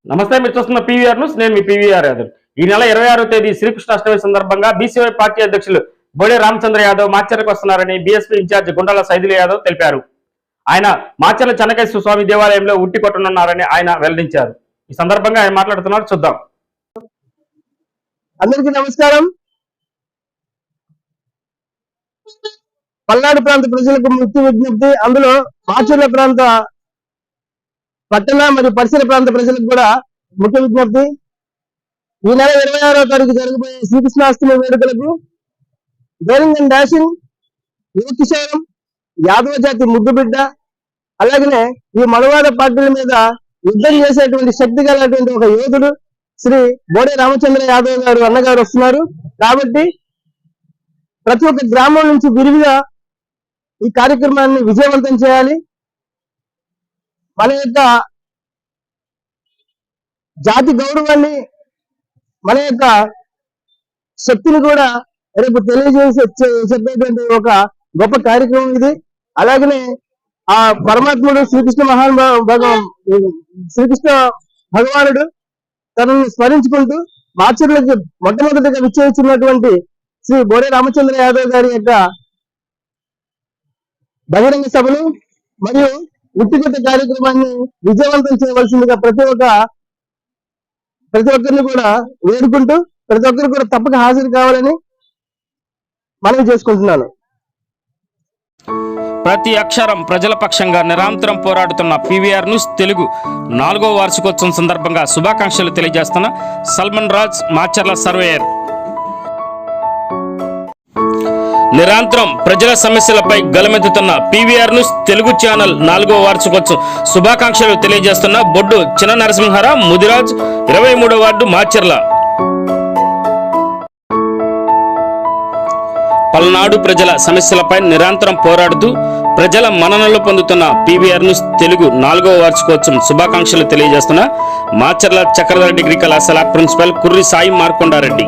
నమస్తే, మీరు చూస్తున్న పీవీఆర్ న్యూస్. నేను మీ పీవీఆర్ యాదవ్. ఈ నెల 26వ తేదీ శ్రీకృష్ణాష్టమి సందర్భంగా బీసీవై పార్టీ అధ్యక్షులు బోడే రామచంద్ర యాదవ్ మాచర్లకు వస్తున్నారని బీఎస్పీ ఇన్ఛార్జ్ గుండాల సైదులు యాదవ్ తెలిపారు. ఆయన మాచర్ల చెన్నకేశ్వర స్వామి దేవాలయంలో ఉట్టి కొట్టనున్నారని ఆయన వెల్లడించారు. ఈ సందర్భంగా ఆయన మాట్లాడుతున్నారు, చూద్దాం. అందరికీ నమస్కారం. పల్నాడు ప్రాంత ప్రజలకు ముఖ్య విజ్ఞప్తి, అందులో మాచర్ల ప్రాంత పట్టణ మరియు పరిసర ప్రాంత ప్రజలకు కూడా ముఖ్య విజ్ఞప్తి. ఈ నెల 26వ తారీఖు జరగబోయే శ్రీకృష్ణాష్టమి వేడుకలకు బేరింగ్ అండ్ డాషింగ్, యువకిశోరం, యాదవ జాతి ముద్దుబిడ్డ, అలాగనే ఈ మనువాద పార్టీల మీద యుద్ధం చేసేటువంటి శక్తి గలటువంటి ఒక యోధుడు శ్రీ బోడే రామచంద్ర యాదవ్ గారు అన్నగారు వస్తున్నారు. కాబట్టి ప్రతి ఒక్క గ్రామం నుంచి విరివిగా ఈ కార్యక్రమాన్ని విజయవంతం చేయాలి. మన యొక్క జాతి గౌరవాన్ని, మన యొక్క శక్తిని కూడా రేపు తెలియజేసి చెప్పేటువంటి ఒక గొప్ప కార్యక్రమం ఇది. అలాగనే ఆ పరమాత్ముడు శ్రీకృష్ణ భగవానుడు తనను స్మరించుకుంటూ మాచర్లకి మొట్టమొదటిగా విచ్చేస్తున్నటువంటి శ్రీ బోడే రామచంద్ర యాదవ్ గారి యొక్క బహిరంగ సభలు మరియు ఉట్టికొట్ట కార్యక్రమాన్ని విజయవంతం చేయవలసిందిగా ప్రతి ఒక్కరిని కూడా వేడుకుంటూ ప్రతి ఒక్కరు కూడా తప్పక హాజరు కావాలని మనవి చేసుకుంటున్నాను. ప్రతి అక్షరం ప్రజల పక్షంగా నిరంతరం పోరాడుతున్న పీవీఆర్ న్యూస్ తెలుగు 4వ వార్షికోత్సవం సందర్భంగా శుభాకాంక్షలు తెలియజేస్తున్న సల్మాన్ రాజ్, మాచర్ల సర్వేయర్. నిరంతరం ప్రజల సమస్యలపై గలమెత్తుతున్న పీవీఆర్ న్యూస్ తెలుగు ఛానల్ 4వ వార్షికోత్సవం శుభాకాంక్షలు తెలియజేస్తున్న బొడ్డు చిన్న నరసింహారావు, ముదిరాజ్, 23వ వార్డు, మాచర్ల. పల్నాడు ప్రజల సమస్యలపై నిరంతరం పోరాడుతూ ప్రజల మన్ననలు పొందుతున్న పీవీఆర్ న్యూస్ తెలుగు 4వ వార్షికోత్సవం శుభాకాంక్షలు తెలియజేస్తున్న మాచర్ల చక్రధర డిగ్రీ కళాశాల ప్రిన్సిపల్ కుర్రి సాయి మార్కొండారెడ్డి.